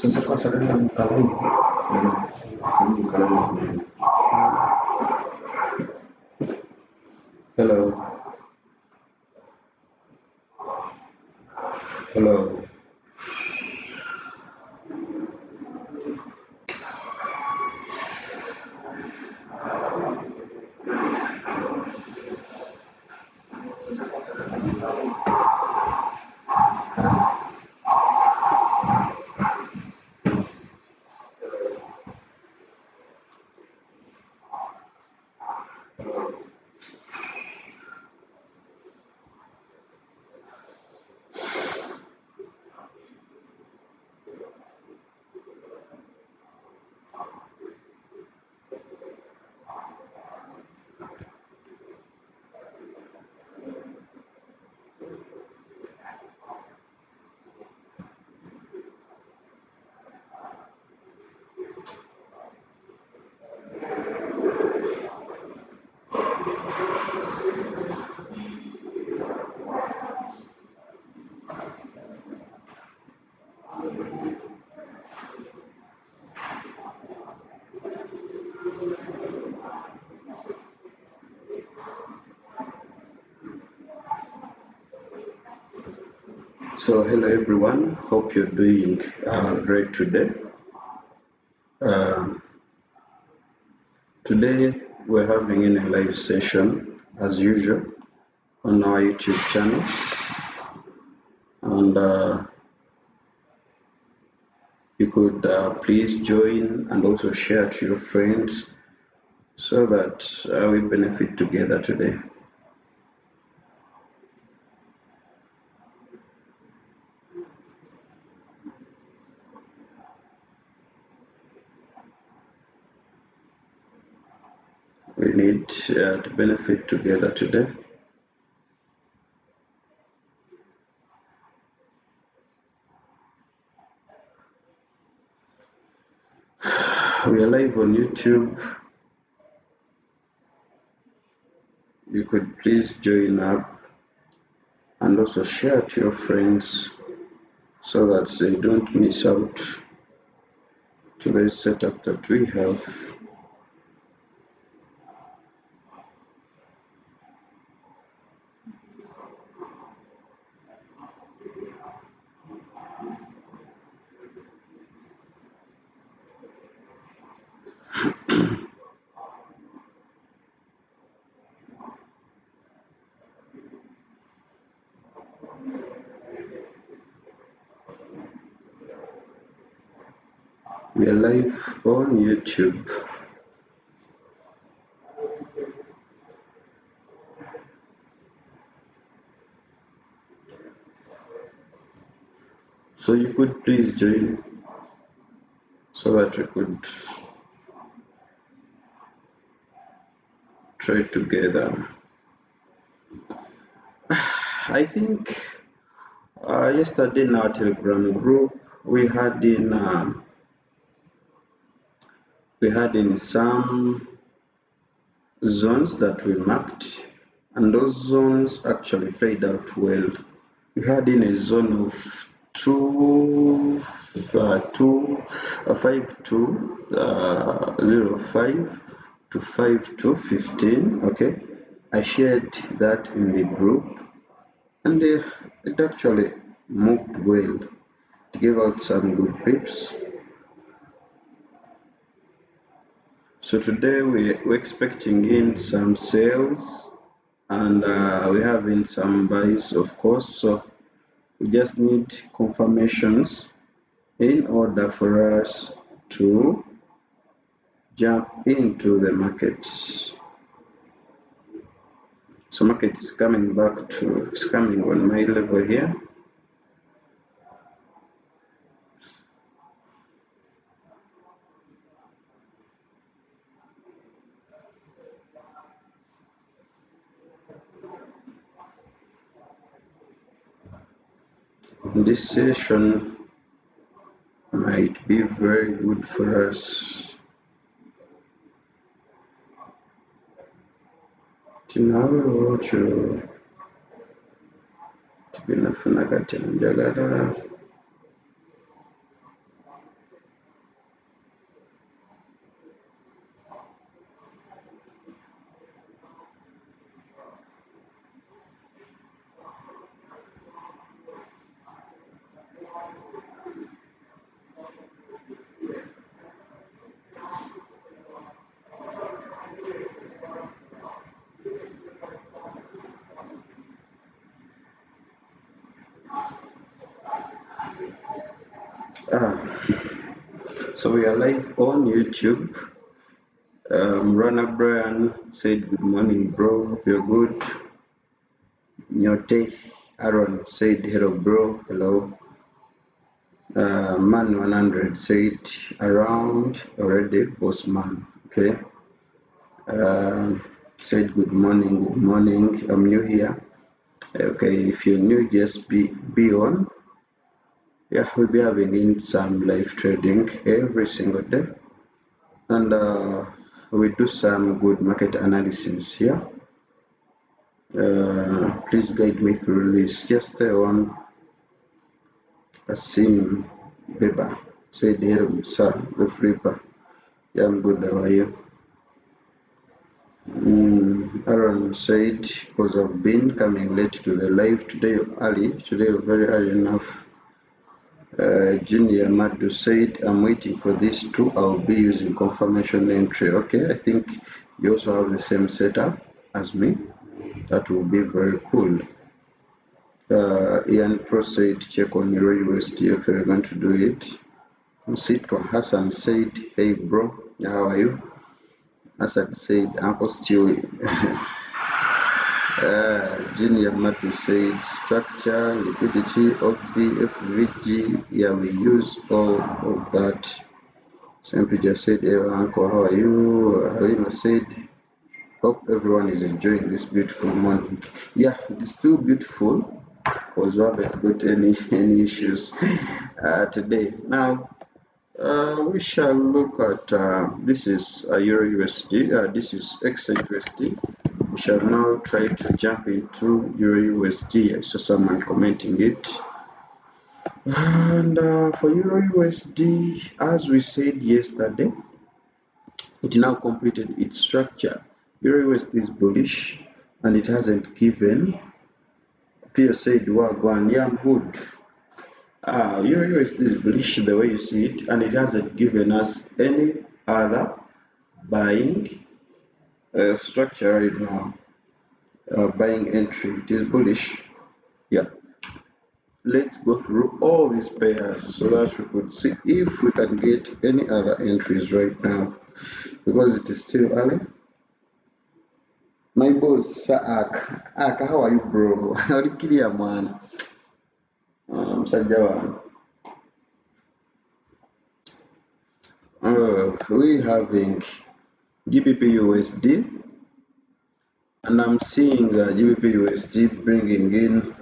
Sasa pasa dengan kalian, hello, hello. So hello everyone, hope you're doing great today. Today we're having a live session as usual on our YouTube channel, and you could please join and also share to your friends so that we benefit together today. We need to benefit together today. We are live on YouTube. You could please join up and also share to your friends so that they don't miss out to the setup that we have. We are live on YouTube. So you could please join so that we could try together. I think yesterday in our Telegram group we had in some zones that we marked, and those zones actually played out well. We had in a zone of 5205 to 5215. Okay, I shared that in the group, and it actually moved well. It gave out some good pips. So today we're expecting in some sales, and we have in some buys, of course. So We just need confirmations in order for us to jump into the markets. So market is coming back to, it's coming on my level here. This session might be very good for us. Tinawe wacho binafuna kati njagala So we are live on YouTube. Runner Brian said good morning bro, you're good. Nyote Aaron said hello bro, hello. Man 100 said around already, boss man. Okay. Said good morning, I'm new here. Okay, if you're new, just be on. Yeah, we'll be having in some live trading every single day, and we do some good market analysis here. Please guide me through this. Just stay on. Asim Beba said hello sir, the flipper. Yeah, I'm good, how are you? Aaron said, because I've been coming late to the live today, very early enough. Junior Madu said, I'm waiting for this too. I'll be using confirmation entry. Okay, I think you also have the same setup as me. That will be very cool. Ian Pro said, check on your USD if you're going to do it. Sitwa Hassan said, hey bro, how are you? Hassan said, Uncle Stewie. Junior Matu said, structure, liquidity, OB, FVG, yeah, we use all of that. Simply just said, hey uncle, how are you? Halima said, hope everyone is enjoying this beautiful morning. Yeah, it's still beautiful because we haven't got any issues today. Now, we shall look at this is Euro USD, this is XN USD. We shall now try to jump into Euro USD. I saw someone commenting it. And for Euro USD, as we said yesterday, it now completed its structure. Euro USD is bullish and it hasn't given. Pierre said, Wagwan, yeah, I'm good. Euro USD is bullish the way you see it, and it hasn't given us any other buying structure right now. Buying entry, it is bullish. Yeah. Let's go through all these pairs so that we could see if we can get any other entries right now, because it is still early. My boss, Sir Ak, how are you, bro? How do you kill your man? Sajawan. We having GBP USD, and I'm seeing GBP USD bringing in.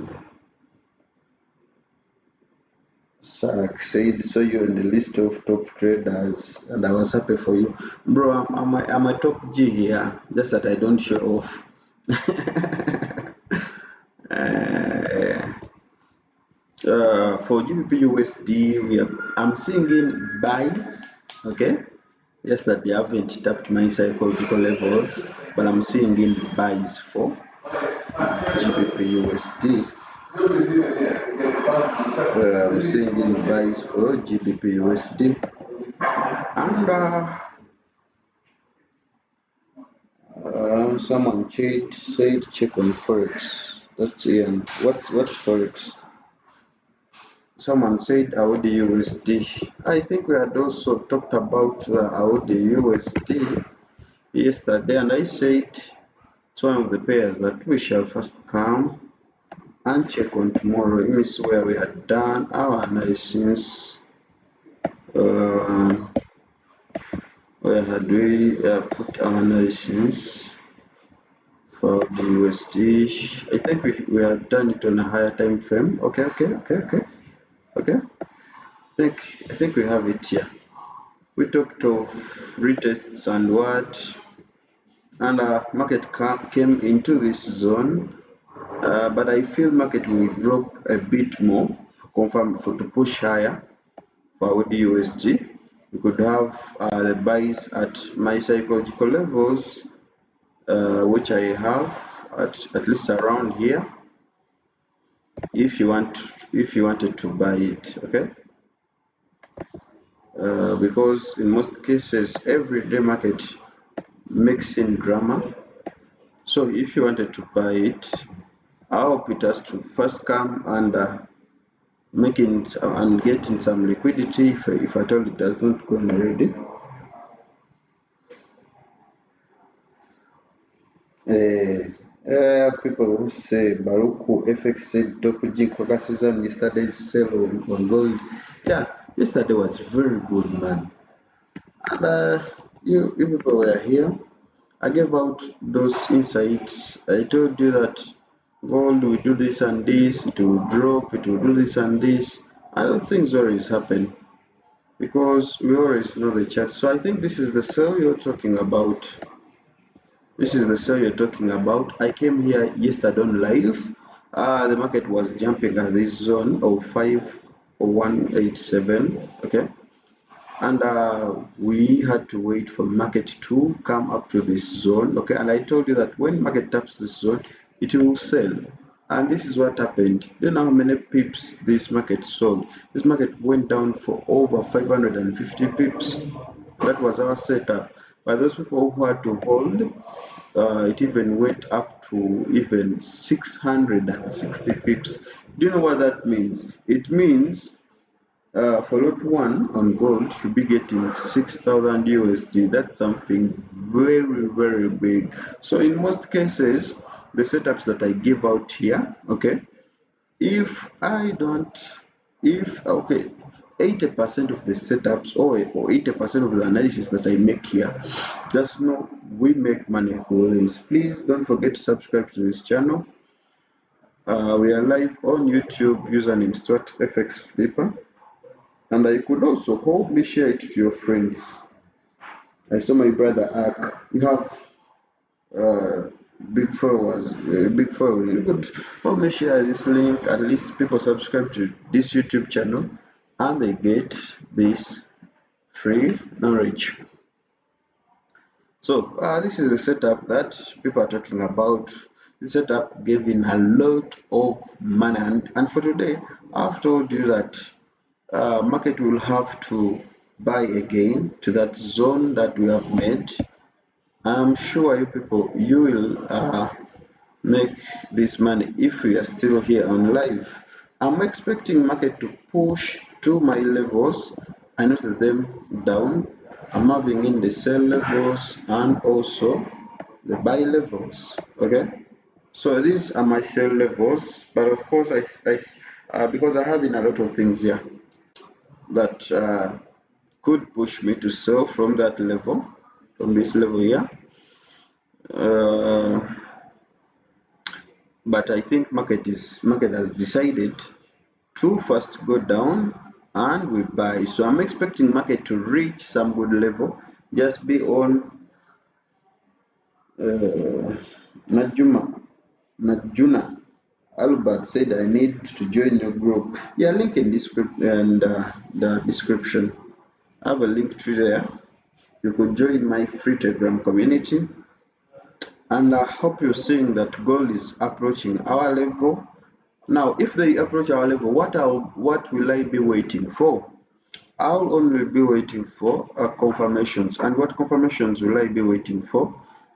Sark said, so you're on the list of top traders, and I was happy for you, bro. I'm a top G here, just that I don't show off. For GBP USD, I'm seeing in buys. Okay, yes, that they haven't tapped my psychological levels, but I'm seeing in buys for GBP USD. I'm seeing in buys for GBP USD, and someone said check on forex. That's Ian. What's forex? someone said Audi USD. I think we had also talked about the Audi USD yesterday, and I said it's one of the pairs that we shall first come and check on tomorrow. Let me see where we had done our analysis. Where had we put our analysis for the USD? I think we have done it on a higher time frame. Okay. I think we have it here. We talked of retests and what, and market came into this zone, but I feel market will drop a bit more to push higher for the USD. We could have the buys at my psychological levels, which I have at least around here. If you wanted to buy it, okay. Because in most cases, everyday market makes in drama. So if you wanted to buy it, I hope it has to first come and getting some liquidity if at all it does not go already. People who say Baruku FX said Dokuji Kwakasi's on yesterday's sale on gold. Yeah, yesterday was very good, man. And you people were here. I gave out those insights. I told you that gold will do this and this, it will drop, it will do this and this. Other things always happen because we always know the chart. So I think this is the sell you're talking about. This is the sell you're talking about. I came here yesterday on live. The market was jumping at this zone of 50187. Okay. And we had to wait for market to come up to this zone. Okay, and I told you that when market taps this zone, it will sell, and this is what happened. You know how many pips this market sold? This market went down for over 550 pips. That was our setup. By those people who had to hold, it even went up to even 660 pips. Do you know what that means? It means for lot 1 on gold, you'll be getting 6,000 USD. That's something very big. So in most cases, the setups that I give out here, okay, if 80% of the setups or 80% of the analysis that I make here, just know we make money for this. Please don't forget to subscribe to this channel. We are live on YouTube, username STUARTFX Flipper. And I could also help me share it to your friends. I saw my brother Ak. You have big followers, big following. You could help me share this link. At least people subscribe to this YouTube channel and they get this free knowledge. So this is the setup that people are talking about. The setup gave in a lot of money, and for today, I've told you that market will have to buy again to that zone that we have made. I'm sure you people, you will make this money if we are still here on live. I'm expecting market to push to my levels and not them down. I'm having in the sell levels and also the buy levels. Okay, so these are my sell levels, but of course because I have in a lot of things here that could push me to sell from that level, from this level here. But I think market has decided to first go down and we buy. So I'm expecting market to reach some good level. Just be on Najuna Albert said I need to join your group. Yeah, link in the description. I have a link to there. You could join my free Telegram community. And I hope you're seeing that gold is approaching our level. Now, if they approach our level, what will I be waiting for? I'll only be waiting for confirmations. And what confirmations will I be waiting for?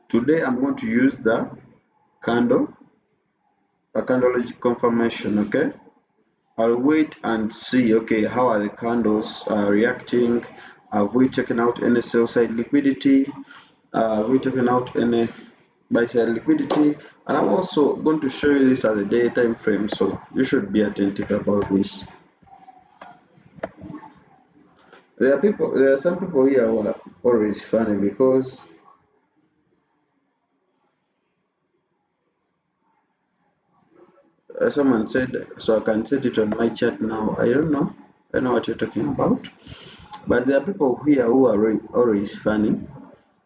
Today, I'm going to use the candleology confirmation, okay? I'll wait and see, okay, how are the candles reacting? Have we taken out any sell side liquidity? Have we taken out any buy side liquidity? And I'm also going to show you this at the day time frame, so you should be attentive about this. There are some people here who are always funny because someone said, so I can set it on my chart now. I don't know what you're talking about. But there are people here who are always funny.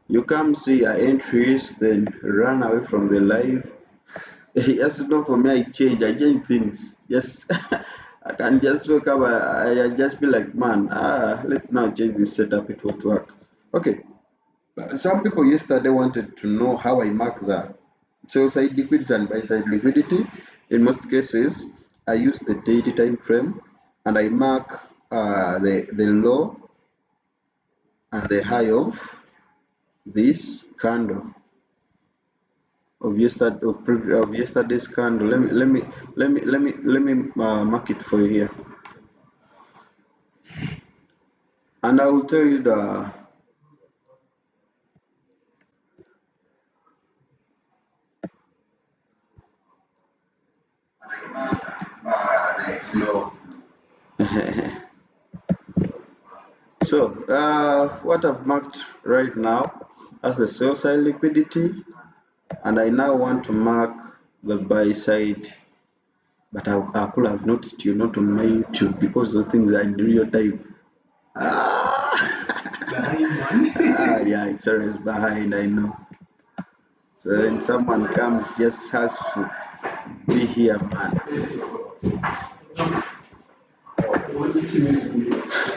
You come see your entries, then run away from the live. Yes, no, for me, I change things. Yes, I can just wake up, I just be like, man, let's now change this setup, it won't work. Okay, some people yesterday wanted to know how I mark the sell side liquidity and buy side liquidity. In most cases, I use the daily time frame and I mark the low and the high of this candle of yesterday's candle. Let me mark it for you here, and I will tell you the slow. So what I've marked right now as the sell side liquidity, and I now want to mark the buy side, but I could have noticed you're not on my YouTube because those things are in real time. Yeah, it's always behind, I know. So when someone comes, just has to be here, man.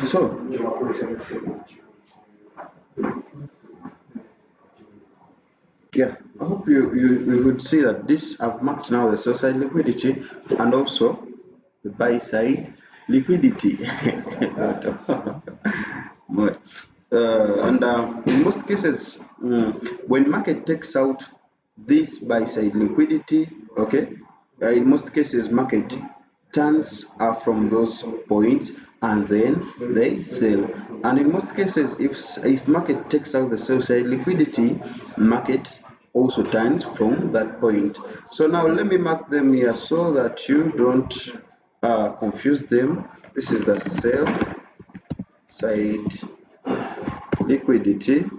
So yeah, I hope you would see that this I've marked now the sell side liquidity and also the buy side liquidity. But in most cases, when market takes out this buy side liquidity, okay, in most cases market turns up from those points and then they sell. And in most cases, if market takes out the sell side liquidity, market also turns from that point. So now let me mark them here so that you don't confuse them. This is the sell side liquidity,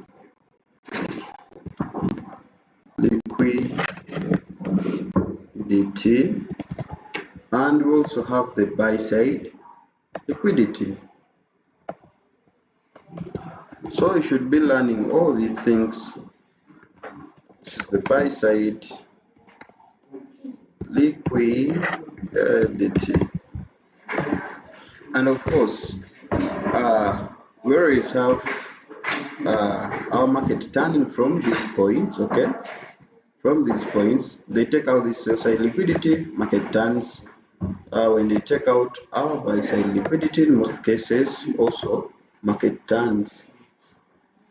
and we also have the buy side liquidity. So you should be learning all these things. This is the buy side liquidity, and of course we always have our market turning from these points, okay. From these points, they take out this sell side liquidity, market turns. When they take out our buy side liquidity, in most cases, also market turns.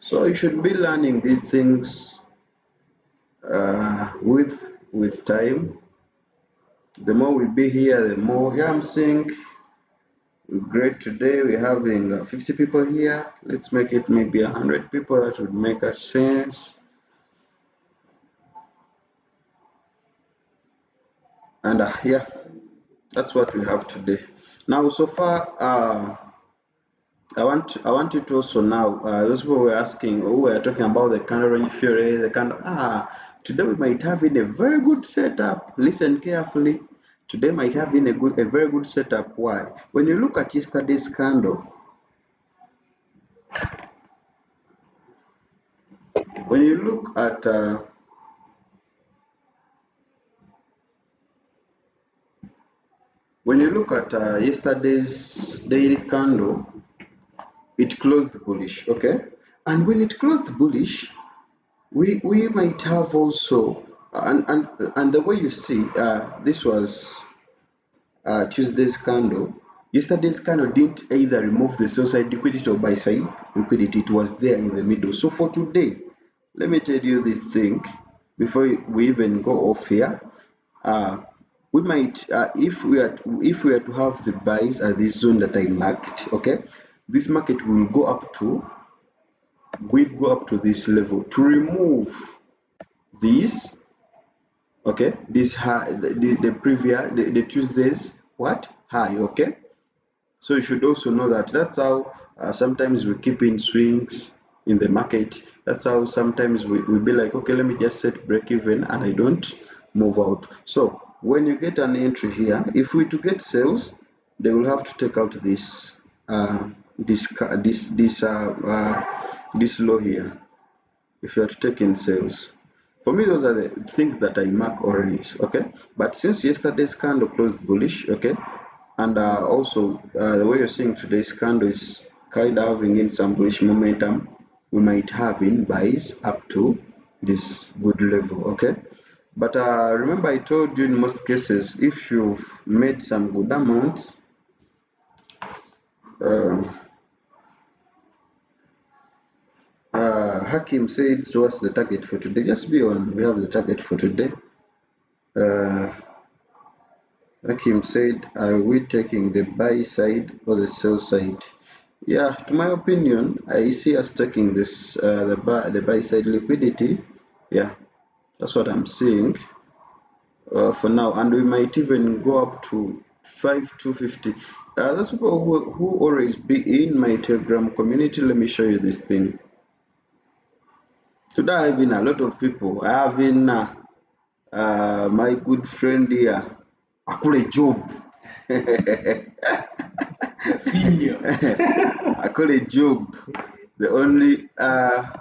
So you should be learning these things with time. The more we be here, the more. Yeah, I'm seeing we're great today. We're having 50 people here. Let's make it maybe 100 people. That would make a sense. And yeah, that's what we have today. Now, so far, I want you to also now, those people were asking, oh, we're talking about the candle range theory, the candle. Today we might have in a very good setup. Listen carefully. Today might have been a very good setup. Why? When you look at yesterday's candle, when you look at yesterday's daily candle, it closed bullish, okay? And when it closed bullish, we might have also and the way you see this was Tuesday's candle. Yesterday's candle didn't either remove the sell side liquidity or buy side liquidity. It was there in the middle. So for today, let me tell you this thing before we even go off here. we might if we are to have the buys at this zone that I marked, okay, this market will go up to this level to remove this, okay, this high, the previous the Tuesday's what high, okay. So you should also know that that's how sometimes we keep in swings in the market. That's how sometimes we be like, okay, let me just set break even and I don't move out. So when you get an entry here, if we to get sales, they will have to take out this this low here if you are to take in sales. For me, those are the things that I mark already, okay. But since yesterday's candle closed bullish, okay, and also the way you're seeing today's candle is kind of having in some bullish momentum, we might have in buys up to this good level, okay. But remember, I told you in most cases, if you've made some good amounts, Hakim said, so what's the target for today? Just be on, we have the target for today. Hakim said, are we taking the buy side or the sell side? Yeah, to my opinion, I see us taking this the buy side liquidity. Yeah, that's what I'm seeing for now, and we might even go up to 5250. That's people who always be in my Telegram community. Let me show you this thing. Today I have been a lot of people. I have been my good friend here, Akule Job. Senior. Akule Job, the only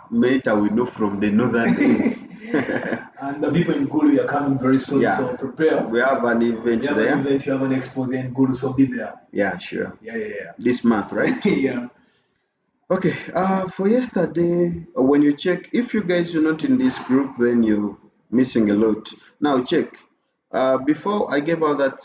mentor we know from the northern ends. And the people in Gulu are coming very soon, Yeah. so prepare. We have an event We have there. an event, you have an expo there in Gulu, so be there. Yeah, sure. Yeah. This month, right? Yeah. Okay, for yesterday, when you check, if you guys are not in this group, then you're missing a lot. Now check. Before I gave out that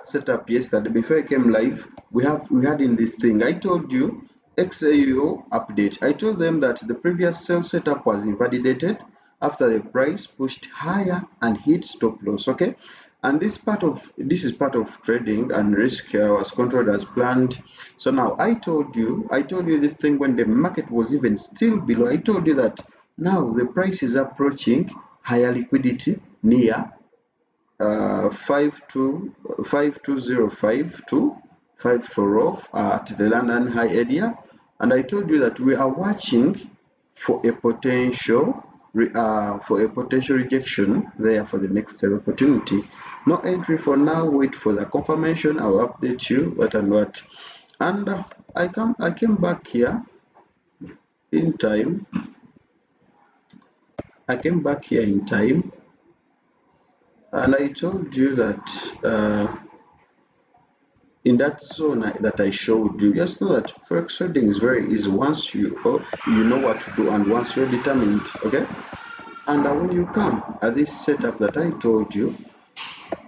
setup yesterday, before I came live, we had in this thing. I told you XAU update. I told them that the previous sell setup was invalidated after the price pushed higher and hit stop loss. Okay, and this is part of trading, and risk was controlled as planned. So now I told you this thing when the market was even still below. I told you that now the price is approaching higher liquidity near 52052 off at the London high area, and I told you that we are watching for a potential rejection there for the next sell opportunity. No entry for now. Wait for the confirmation. I'll update you what and what. And I came back here in time. And I told you that in that zone that I showed you, just know that forex trading is very easy once you know what to do and once you're determined, okay. And when you come at this setup that I told you,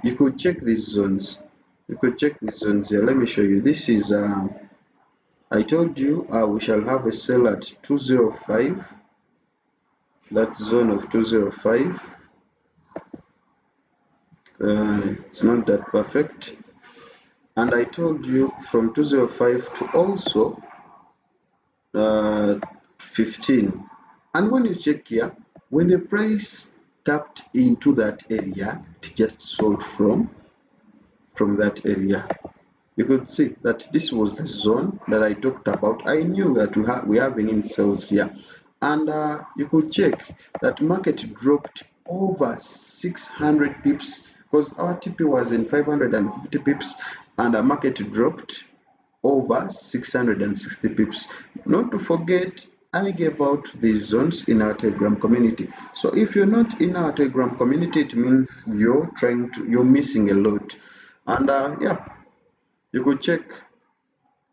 you could check these zones. Here. Let me show you. This is I told you we shall have a sell at 205, that zone of 205. It's not that perfect. And I told you from 205 to also 15. And when you check here, when the price tapped into that area, it just sold from that area. You could see that this was the zone that I talked about. I knew that we having in sales here, and you could check that market dropped over 600 pips because our TP was in 550 pips, and the market dropped over 660 pips. Not to forget, I gave out these zones in our Telegram community. So if you're not in our Telegram community, it means you're missing a lot. And yeah, you could check.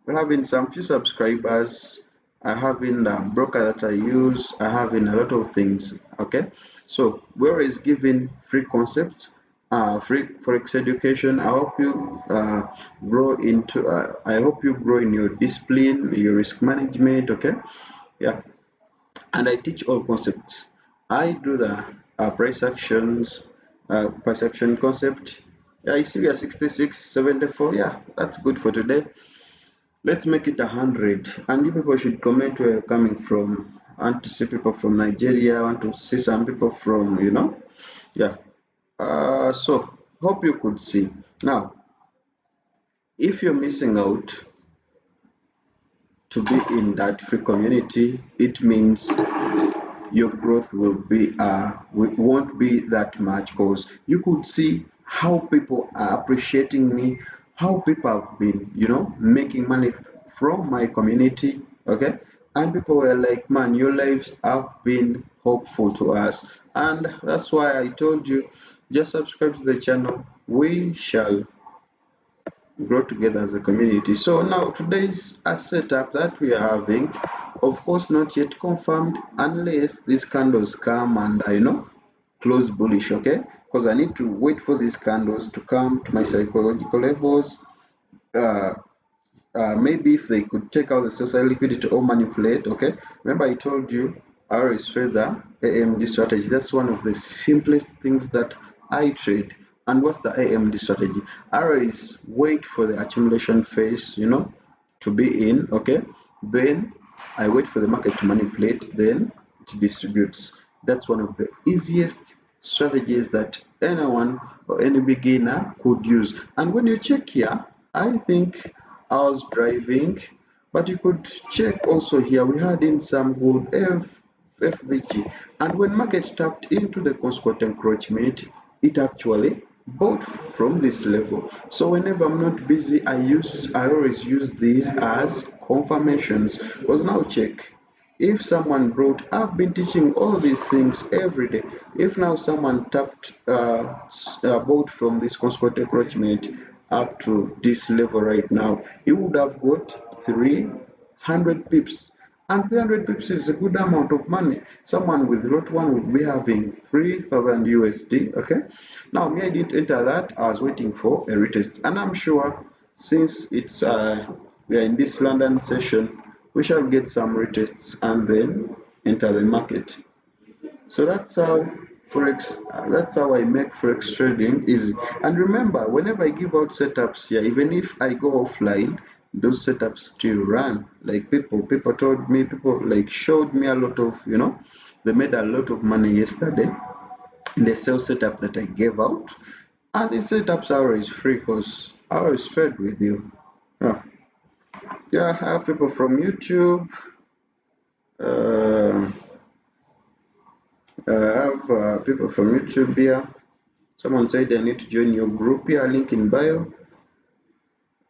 We're having some few subscribers. I have in the broker that I use. I have in a lot of things. Okay, so we're always giving free concepts, free forex education. I hope you grow into. I hope you grow in your discipline, your risk management. Okay, yeah, and I teach all concepts. I do the price action concept. Yeah, I see we are 66.74. Yeah, that's good for today. Let's make it 100. And you people should comment where you're coming from. I want to see people from Nigeria. I want to see some people from, yeah. So hope you could see. Now, if you're missing out to be in that free community, it means your growth won't be that much, because you could see how people are appreciating me, how people have been making money from my community. Okay, and people were like, man, your lives have been hopeful to us, and that's why I told you, just subscribe to the channel. We shall grow together as a community. So now today's setup that we are having, of course not yet confirmed unless these candles come and close bullish. Okay, because I need to wait for these candles to come to my psychological levels. uh, Maybe if they could take out the social liquidity or manipulate. Okay, remember I told you I always trade the AMD strategy. That's one of the simplest things that I trade. And what's the AMD strategy? I always wait for the accumulation phase, to be in. Okay, then I wait for the market to manipulate, then it distributes. That's one of the easiest strategies that anyone or any beginner could use. And when you check here, I think I was driving, but you could check also here. We had in some good FVG, and when market tapped into the consequent encroachment, it actually bought from this level. So whenever I'm not busy, I always use these as confirmations. Because now check, if someone brought, I've been teaching all these things every day. If now someone tapped bought from this consequent encroachment up to this level right now, he would have got 300 pips. And 300 pips is a good amount of money. Someone with lot one would be having 3,000 USD. Okay, now me, I didn't enter that. I was waiting for a retest, and I'm sure since it's we are in this London session, we shall get some retests and then enter the market. So that's how I make forex trading easy. And remember, whenever I give out setups here, even if I go offline, those setups still run. Like people told me, people like showed me a lot of, they made a lot of money yesterday in the sales setup that I gave out. And these setups are always free because I always trade with you. Yeah, yeah, I have people from YouTube. Uh, I have people from YouTube here. Someone said I need to join your group here, link in bio.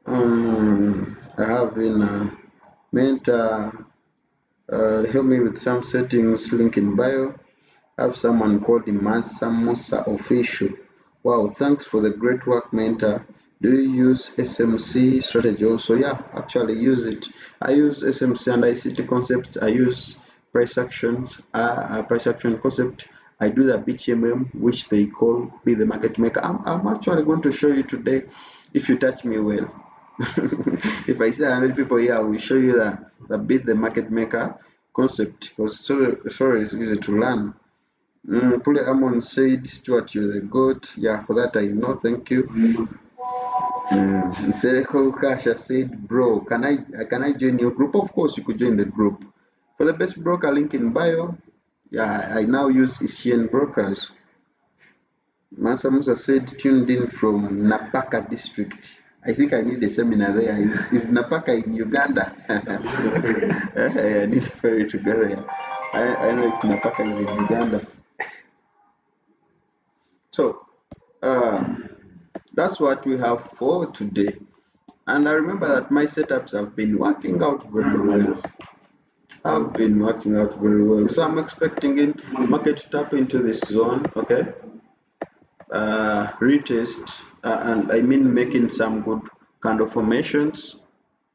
I have been mentor, help me with some settings, link in bio. I have someone called Mansa Musa Official. Wow, thanks for the great work, mentor. Do you use SMC strategy also? Yeah, actually use it. I use SMC and ICT concepts. I use price action concept. I do the BTMM, which they call be the market maker. I'm actually going to show you today if you touch me well. If I say 100 people here, I will show you the beat the market maker concept, because sorry, it's easy to learn. Pule Amon said, Stuart, you're the goat. Yeah, for that I know, thank you. Nsereko Kasha said, bro, can I join your group? Of course, you could join the group. For the best broker, link in bio. Yeah, I now use Asian brokers. Mansa Musa said, tuned in from Napaka district. I think I need a seminar there. Is Napaka in Uganda? I need a ferry to go there. I know if Napaka is in Uganda. So, that's what we have for today. And I remember that my setups have been working out very well. Have been working out very well. So I'm expecting in market to tap into this zone, okay? Retest, and I mean making some good kind of formations.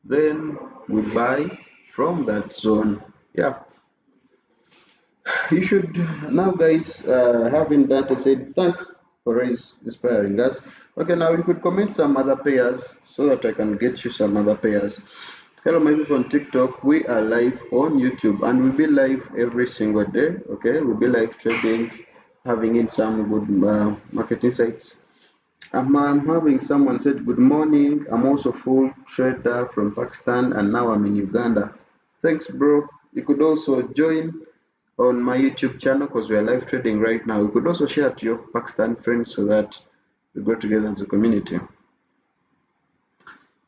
Then we buy from that zone. Yeah, you should now, guys. Having that, I said thanks for inspiring us. Okay, now you could comment some other pairs so that I can get you some other pairs. Hello, my people on TikTok. We are live on YouTube and we'll be live every single day. Okay, we'll be live trading, having in some good market insights. I'm having someone said, good morning. I'm also full trader from Pakistan and now I'm in Uganda. Thanks, bro. You could also join on my YouTube channel because we are live trading right now. You could also share to your Pakistan friends so that we go together as a community.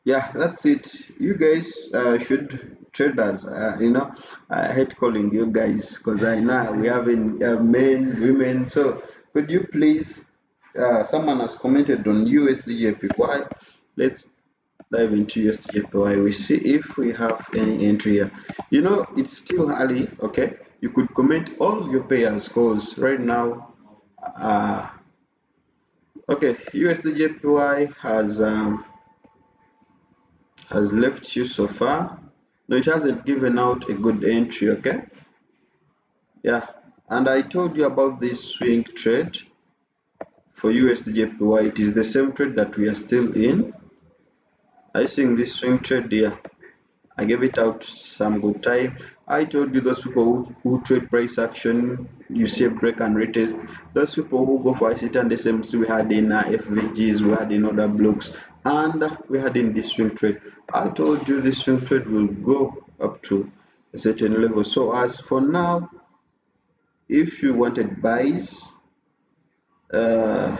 Yeah, that's it. You guys should traders. I hate calling you guys because I know we having men, women. So could you please? Someone has commented on USD JPY. Let's dive into USD JPY. We see if we have any entry here. It's still early. Okay, you could comment all your pairs because right now, okay, USD JPY has left you so far. No, it hasn't given out a good entry, okay? Yeah, and I told you about this swing trade for USD JPY. It is the same trade that we are still in. I think this swing trade here, I gave it out some good time. I told you those people who trade price action, you see a break and retest. Those people who go for ICT and SMC, we had in FVGs, we had in other blocks, and we had in this swing trade. I told you this swing trade will go up to a certain level. So as for now, if you wanted buys, uh,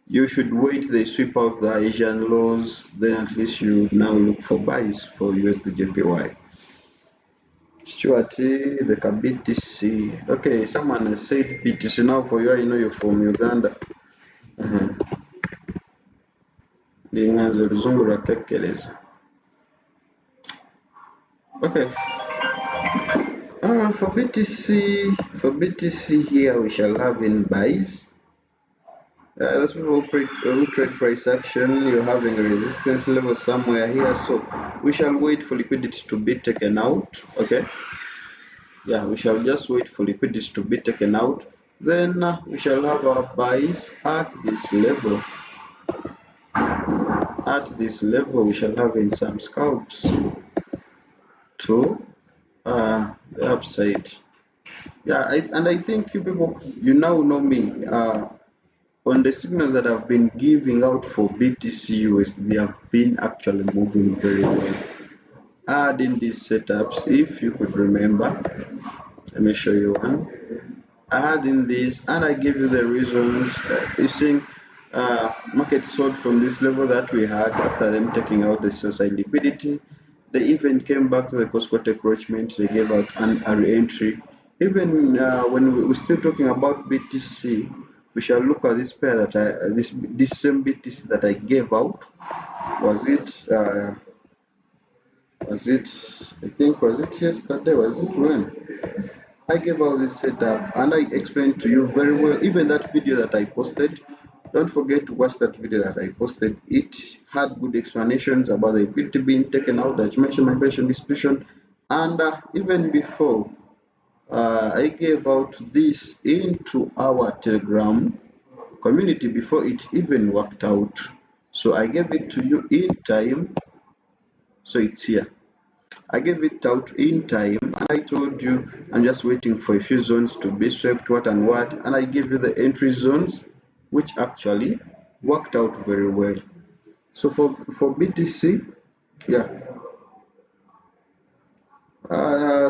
you should wait they sweep out the Asian lows, then at least you now look for buys for USD JPY. Stuart, the BTC. Okay, someone has said BTC now for you. I know you're from Uganda. Linganzo Luzungu Rakekeleza. Okay. For BTC here we shall have in buys. Those people who trade price action, you're having a resistance level somewhere here, so we shall wait for liquidity to be taken out. Okay. Yeah, we shall just wait for liquidity to be taken out. Then we shall have our buys at this level. At this level, we shall have in some scalps to the upside. Yeah, and I think you people, you now know me. On the signals that I've been giving out for BTC USD, they have been actually moving very well. Adding these setups, if you could remember, let me show you one. I had in this and I give you the reasons. You think market sold from this level that we had after them taking out the sell side liquidity. They even came back to the post-quarter encroachment. They gave out a re-entry. Even when we're still talking about BTC, we shall look at this pair that this same BTC that I gave out. Was it? I think was it yesterday? Was it when? I gave all this setup and I explained to you very well. Even that video that I posted, don't forget to watch that video that I posted. It had good explanations about the liquidity being taken out, the dimension migration distribution, and even before I gave out this into our Telegram community before it even worked out. So I gave it to you in time. So it's here. I gave it out in time and I told you I'm just waiting for a few zones to be swept, what and what, and I gave you the entry zones which actually worked out very well. So for BTC, yeah,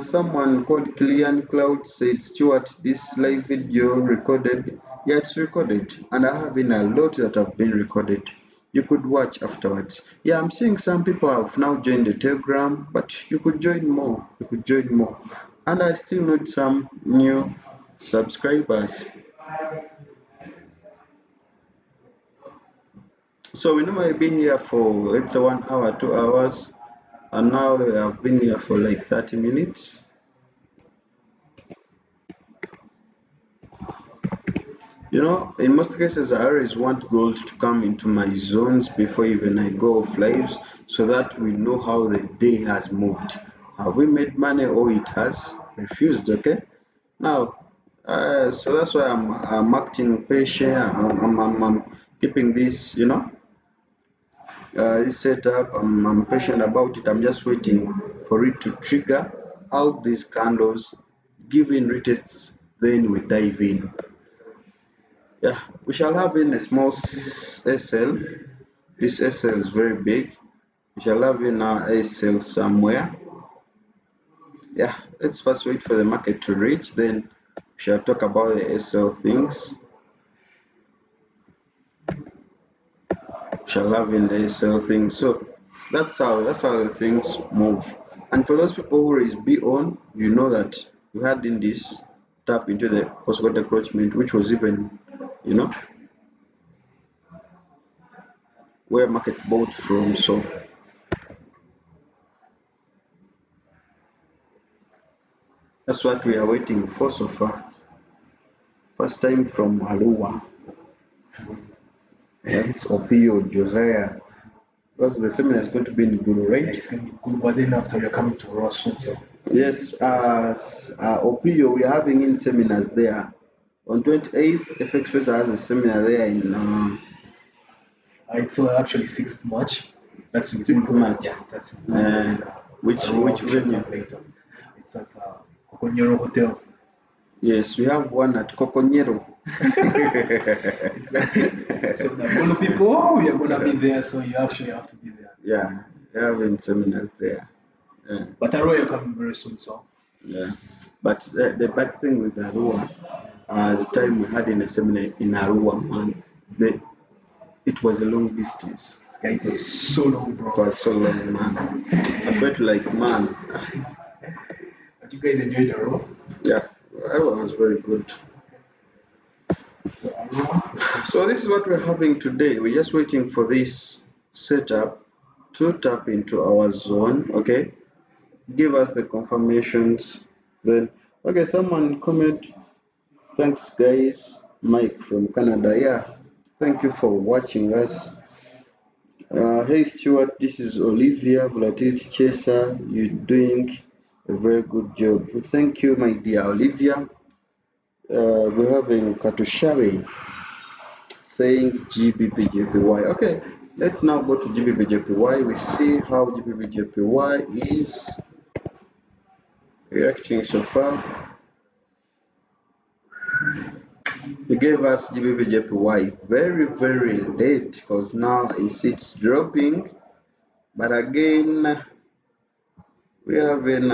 someone called Clean Cloud said, Stuart, this live video recorded. Yeah, it's recorded, and I have been a lot that have been recorded. You could watch afterwards. Yeah, I'm seeing some people have now joined the Telegram, but you could join more. You could join more. And I still need some new subscribers. So we normally been here for let's say 1 hour, 2 hours, and now we have been here for like 30 minutes. In most cases, I always want gold to come into my zones before even I go off lives so that we know how the day has moved. Have we made money or it has refused? Okay. Now, so that's why I'm acting patient. I'm keeping this, this setup. I'm patient about it. I'm just waiting for it to trigger out these candles, giving retests, then we dive in. Yeah, we shall have in a small SL. This SL is very big. We shall have in our SL somewhere. Yeah, let's first wait for the market to reach, then we shall talk about the SL things. Shall have in the SL things. So that's how the things move. And for those people who is B on, you know that we had in this tap into the post-quote encroachment, which was even, you know, where market bought from. So that's what we are waiting for so far. First time from Alua. That's Opio Josiah. Because the seminar is going to be in Guru, right? It's going to be good, but then after you're coming to Ross soon, so. Yes, Opio, we are having in seminars there. On 28th, FX Spacer has a seminar there in It's actually 6th March. That's in 6th March. Yeah, that's which venue? Later. It's at Kokonyero Hotel. Yes, we have one at Kokonyero. So the Gulu people, we are gonna be there, so you actually have to be there. Yeah, we are having seminars there. Yeah. But Arrow, you're coming very soon, so. Yeah. But the bad thing with Arua, the time we had in a seminar in Arua, man, it was a long distance. Yeah, it was so long, bro. It was so long, man. I felt like, man. But you guys enjoyed the row? Yeah, Arua was very good. So this is what we're having today. We're just waiting for this setup to tap into our zone. Okay, give us the confirmations. Then, okay, someone comment. Thanks, guys. Mike from Canada. Yeah, thank you for watching us. Hey Stuart, this is Olivia Volatility Chaser. You're doing a very good job. Thank you, my dear Olivia. We're having Katushabe saying GBPJPY. Okay, let's now go to GBPJPY. We see how GBPJPY is reacting so far. He gave us GBPJPY very, very late because now it's dropping. But again, we have in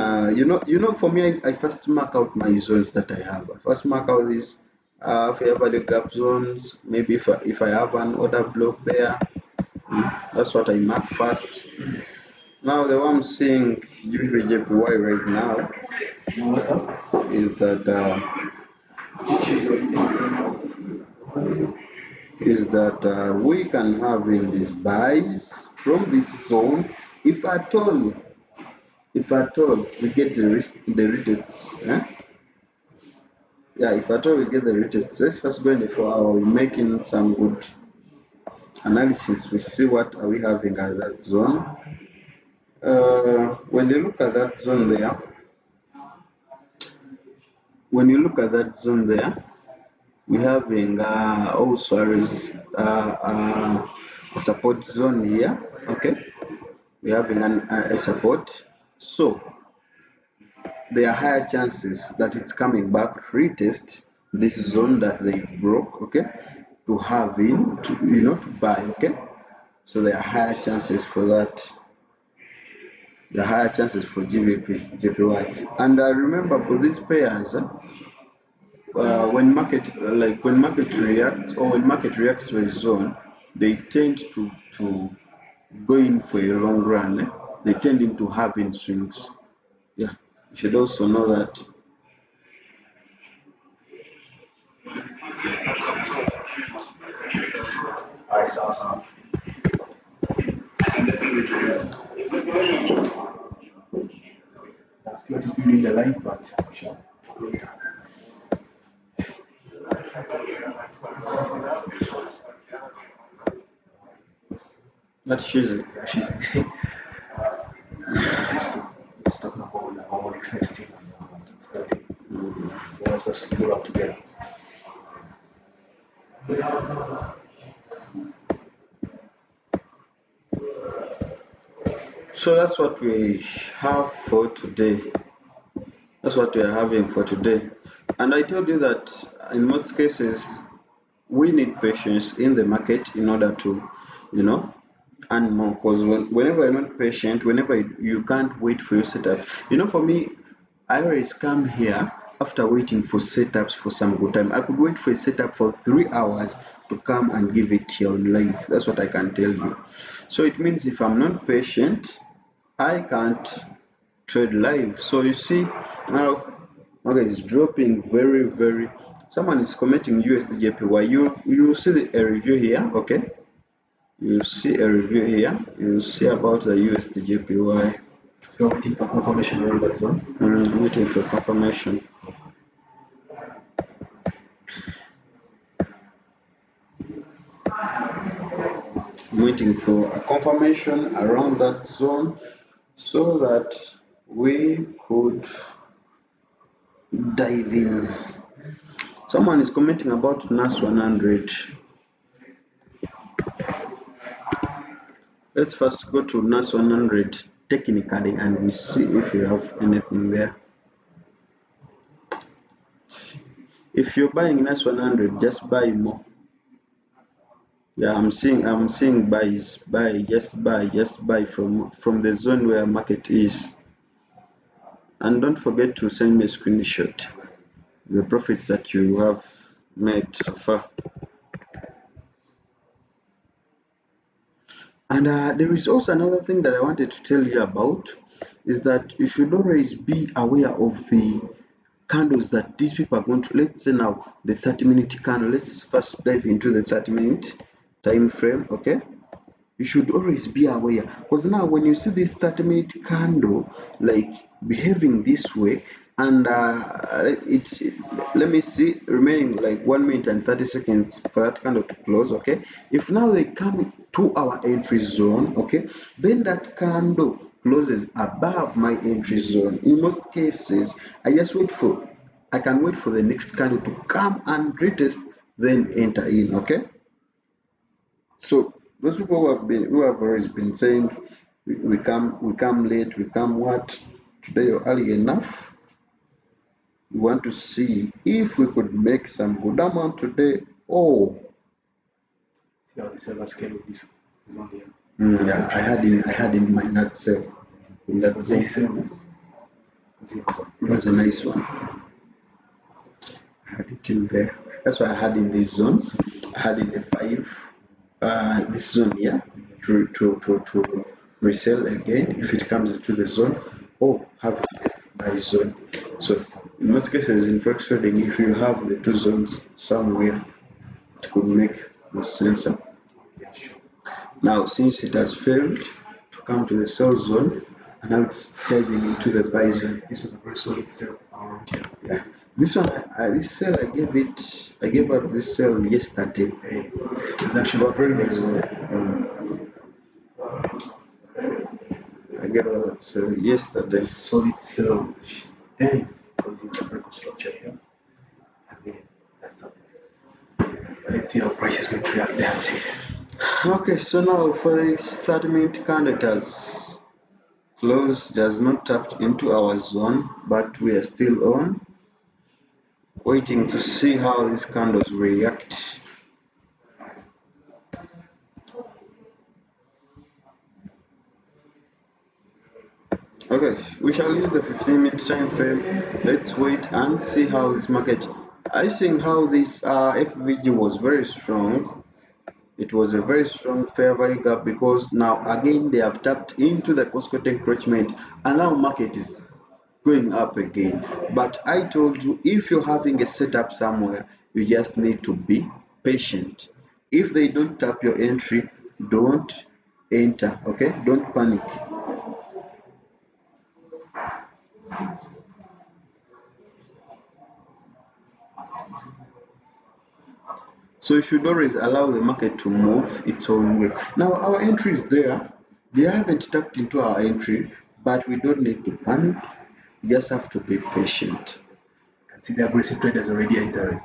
for me, I first mark out my zones that I have. I first mark out these fair value gap zones. Maybe if I have an order block there, that's what I mark first. Now the one I'm seeing GBPJPY right now What's up? is that we can have in these buys from this zone if at all we get the retests. Yeah, if at all we get the retests. Let's first go in the 4 hour. We're making some good analysis. We see what are we having at that zone. When you look at that zone there, we're having also a support zone here. Okay, we're having a support. So there are higher chances that it's coming back to retest this zone that they broke. Okay, to have in to buy. Okay, so there are higher chances for that. The higher chances for GBP, JPY, and remember for these pairs, when market reacts or when market reacts to a zone, they tend to go in for a long run. They tend into having swings. Yeah, you should also know that. I saw some. Stuart is still doing the live, but sure. Later. That's easy. Yeah, she's just talking about the whole next thing and Scalping. He wants us to pull up together. So that's what we have for today. That's what we are having for today. And I told you that in most cases, we need patience in the market in order to, you know, earn more. Because whenever you're not patient, whenever you can't wait for your setup, you know, for me, I always come here after waiting for setups for some good time. I could wait for a setup for 3 hours to come and give it here on live. That's what I can tell you. So it means if I'm not patient, I can't trade live. So you see now, okay, it's dropping very. Someone is commenting USD JPY. You see a review here, okay? You see a review here. You see about the USD JPY. So waiting for confirmation around that zone. Waiting for confirmation. Waiting for a confirmation around that zone so that we could dive in. Someone is commenting about NAS 100. Let's first go to NAS 100 technically and we see if you have anything there. If you're buying NAS 100, just buy more. Yeah, I'm seeing buys, just buy from the zone where market is. And don't forget to send me a screenshot the profits that you have made so far. And there is also another thing that I wanted to tell you about, is that you should always be aware of the candles that these people are going to. Let's say now the 30-minute candle. Let's first dive into the 30-minute time frame. Okay, you should always be aware, because now when you see this 30-minute candle like behaving this way, and it's, let me see, remaining like 1 minute and 30 seconds for that candle to close. Okay, if now they come to our entry zone, okay, then that candle closes above my entry zone. In most cases, I can wait for the next candle to come and retest, then enter in. Okay, so those people who have always been saying we come late, we come what, today or early enough, we want to see if we could make some good amount today. Oh, See how the sellers came with this zone here. yeah, I had in my nut sale in that zone. Nice sell. It was a nice one. I had it in there. That's why I had in these zones. I had in the 5, this zone here, to resell again if it comes into the zone, or have it by zone. So in most cases in forex trading, if you have the 2 zones somewhere, it could make more sense. Now since it has failed to come to the sell zone, and now it's diving into the buy zone. This was a very solid sell around here. Yeah, this one, this sell I gave out this sell yesterday. It's actually a very nice one. I gave out that sell yesterday. Solid sell. Then because it's a very good structure here. And then that's up. Let's see how price is going to react there. Okay, so now for this 30-minute candle, it has closed, it has not tapped into our zone, but we are still on, waiting to see how these candles react. Okay, we shall use the 15-minute time frame. Let's wait and see how this market. I think how this FVG was very strong. It was a very strong fair value gap, because now again they have tapped into the cost-cutting encroachment, and now market is going up again. But I told you, if you're having a setup somewhere, you just need to be patient. If they don't tap your entry, don't enter. Okay, don't panic. So you should always allow the market to move its own way. Now our entry is there. They haven't tapped into our entry, but we don't need to panic. You just have to be patient. You can see the aggressive traders already entering.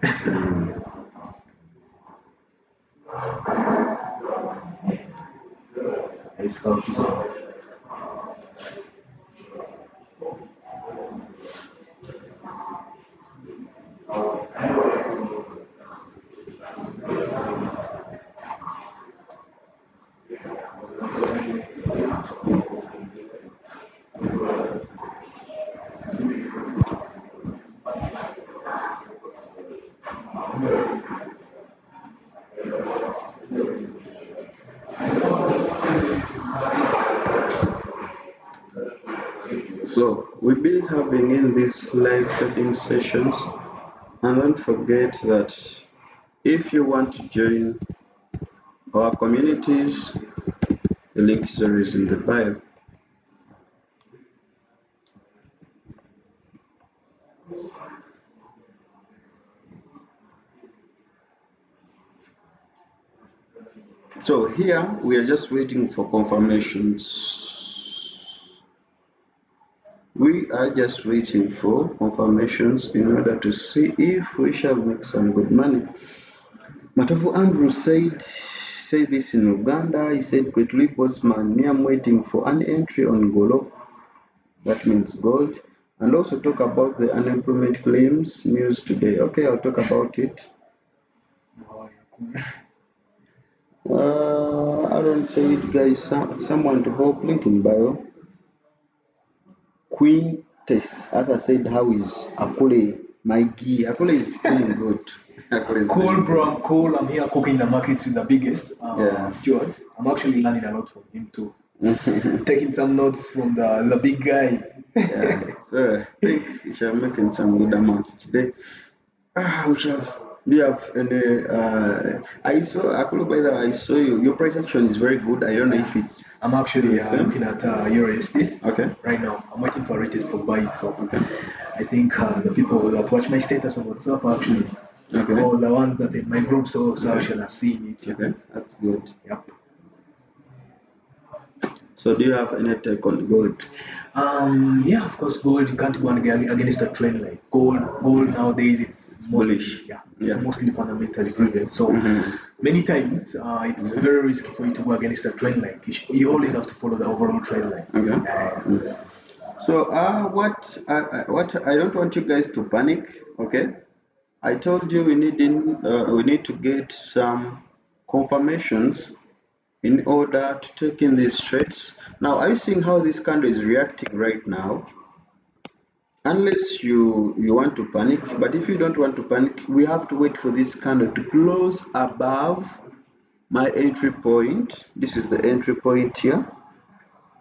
Nice scalp zone. So we've been having in these live trading sessions, and don't forget that if you want to join our communities, the link is in the bio. So here we are just waiting for confirmations. We are just waiting for confirmations in order to see if we shall make some good money. Matavu Andrew said this in Uganda. He said, quickly, Postman, me, I'm waiting for an entry on Golo. That means gold. And also talk about the unemployment claims news today. Okay, I'll talk about it. Aaron said, guys, someone to help, link in bio. Quintes, as I said, how is Akule? My gear. Akule is feeling good. Cool, bro. I'm cool. I'm here cooking the markets with the biggest, Stuart. I'm actually learning a lot from him too. Taking some notes from the big guy. Yeah, so I think we shall making some good amounts today. We shall. Do you have any? I saw Akulu, by the way, I saw your price action is very good. I don't know if it's. I'm actually looking at USD. Okay. Right now, I'm waiting for a retest for buys. So okay. I think the people that watch my status on WhatsApp are actually all the ones that in my group, so actually are seeing it. Yeah. Okay, that's good. Yep. So do you have any take on gold? Yeah, of course, gold. You can't go against the trend line. Gold nowadays it's mostly bullish. It's mostly fundamentally driven. So many times it's very risky for you to go against the trend line. You always have to follow the overall trend line. Okay. So what I don't want you guys to panic. Okay. I told you we need to get some confirmations in order to take in these trades. Now, are you seeing how this candle is reacting right now? Unless you want to panic, but if you don't want to panic, we have to wait for this candle to close above my entry point. This is the entry point here.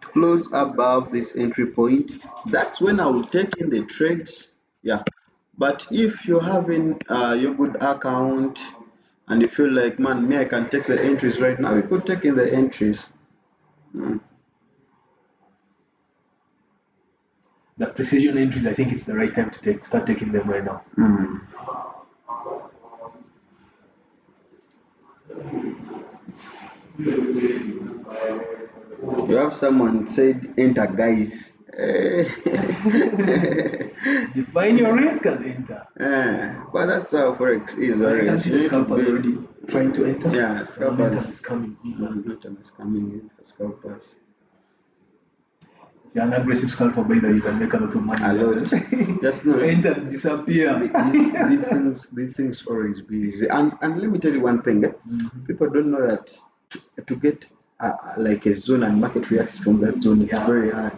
To close above this entry point, that's when I will take in the trades. Yeah. But if you're having your good account and you feel like, man, me, I can take the entries right now, you could take in the entries. The precision entries, I think it's the right time to start taking them right now. You have someone said, enter, guys. Define your risk and enter. But that's how Forex is. I can see the scalpers already trying to enter. Yeah, scalpers. Is coming in. Momentum is coming in for scalpers. If you're an aggressive scalper, by you can make a lot of money. A lot. Just no. Enter and disappear. These things always be easy. And let me tell you one thing. People don't know that to get like a zone and market reacts from that zone, it's very hard.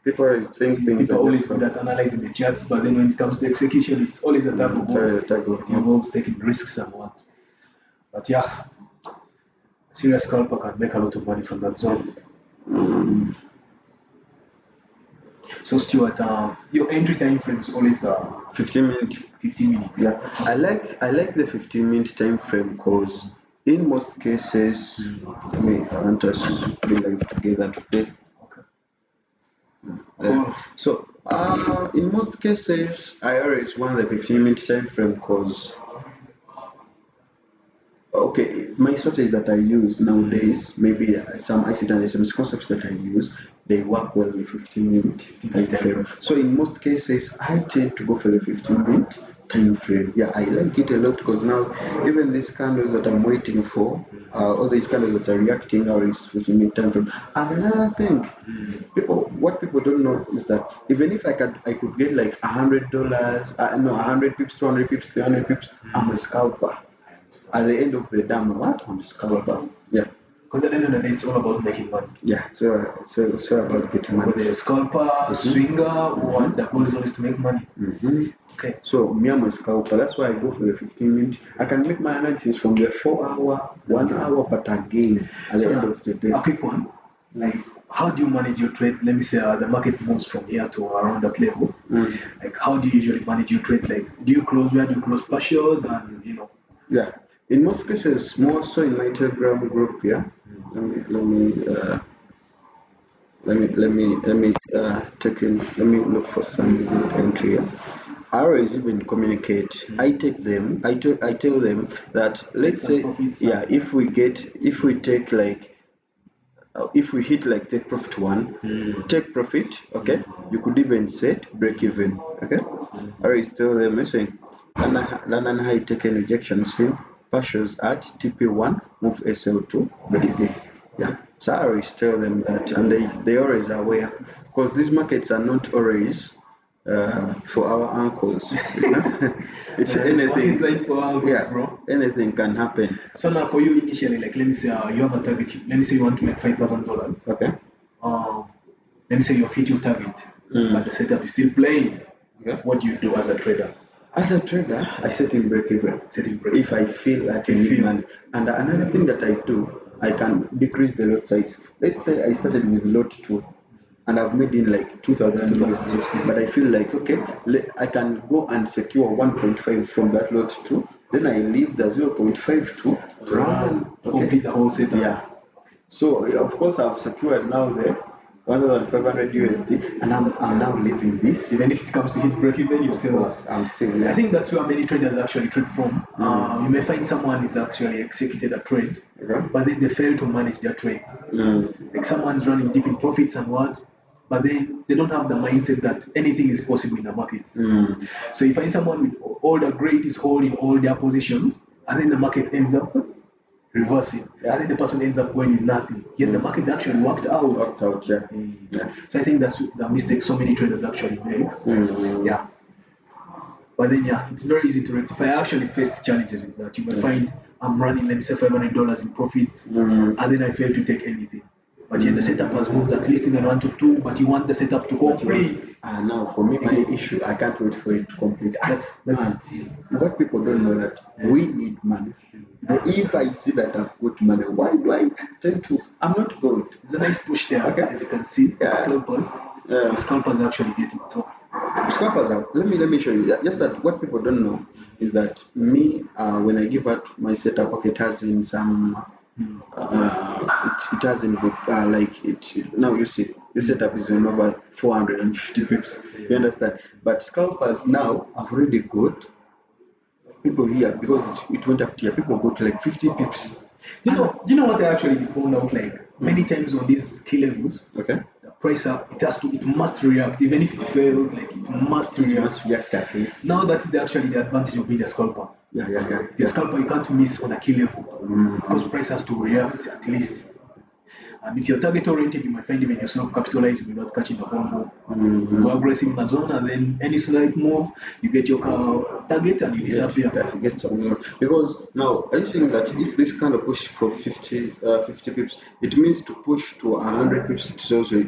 People always think things people always good at analyzing the charts, but then when it comes to execution, it's always a tug of war. It involves taking risks and what. But yeah, serious scalper can make a lot of money from that zone. So Stuart, your entry time frame is always the 15 minutes. 15 minutes. Yeah, I like the 15-minute time frame because in most cases, I want us to be live together today. So in most cases, I always want the 15-minute time frame because my strategy that I use nowadays, maybe some ICT and SMC concepts that I use, they work well with 15-minute time frame. So in most cases, I tend to go for the 15-minute time frame. Yeah, I like it a lot because now even these candles that I'm waiting for, all these candles that are reacting are in 15-minute time frame. And another thing, what people don't know is that even if I could get like $100, 100 pips, 200 pips, 300 pips, I'm a scalper. At the end of the day, I'm a scalper. Yeah. Because at the end of the day, it's all about making money. Yeah, so about getting money. Whether a scalper, swinger, what the goal is always to make money. Okay. So me, I'm a scalper. That's why I go for the 15 minutes. I can make my analysis from the 4 hour, 1 hour, but again at the end of the day. A quick one. Like, how do you manage your trades? Let me say the market moves from here to around that level. Like, how do you usually manage your trades? Like, do you close where? Do you close partials? And Yeah, in most cases, more so in my Telegram group. Yeah, let me take in. Let me look for some good entry here. I always even communicate. I take them. I tell them that, let's say, yeah, if we take like, if we hit like take profit one, take profit. Okay, you could even set break even. Okay, I always tell them, listen, London high taken rejection seen partials at TP1, move SL2 break even. Yeah, so I always tell them that, and they always are aware, because these markets are not always for our uncles. It's anything. For uncles, Yeah, bro. anything can happen. So now for you initially, like, let me say you have a target. Let me say you want to make $5,000. Okay. Let me say you've hit your target, but the setup is still playing. Okay. What do you do as a trader? As a trader, I set in break even. If I feel like I need money. And another thing that I do, I can decrease the lot size. Let's say I started with lot 2 and I've made in like 2,000 USD, but I feel like, okay, I can go and secure 1.5 from that lot 2. Then I leave the 0.5 to run, complete the whole setup. Yeah. So of course I've secured now the 1,500 USD, and I'm now leaving this. Even if it comes to hit break even, you still lost. I'm still. Yeah. I think that's where many traders actually trade from. You may find someone is actually executed a trade, but then they fail to manage their trades. Like someone's running deep in profits and what, but then they don't have the mindset that anything is possible in the markets. So you find someone with all the grade is holding all their positions, and then the market ends up reversing. And then the person ends up going with nothing. Yet the market actually worked out. Yeah. So I think that's the mistake so many traders actually make. Yeah. But then it's very easy to rectify. I actually faced challenges with that. You may find I'm running, let me say, $500 in profits, and then I fail to take anything. But yet the setup has moved at least even 1 to 2, but you want the setup to complete. Now for me, my issue, I can't wait for it to complete. What people don't know that we need money. If I see that I've got money, why do I tend to? I'm not good. There's a nice push there, okay? As you can see. Scalpers. Scalpers actually get it. So scalpers are. Let me show you. Just that what people don't know is that me, when I give out my setup, okay, it has in some. It hasn't got like it now. You see, the setup is on over 450 pips. You understand? But scalpers now have already got people here, because it went up here. People got like 50 pips. You know what I actually found out? Like many times on these key levels, okay, the price up, it must react. Even if it fails, like it must react at least. Now that's actually the advantage of being a scalper. The scalper, you can't miss on a key level because price has to react at least. And if you're target oriented, you might find even yourself capitalizing without catching the whole move. You go aggressive in the zone, and then any slight move, you get your target and you disappear. Get some more. Because now I think that if this kind of push for 50 pips, it means to push to 100 pips. It's also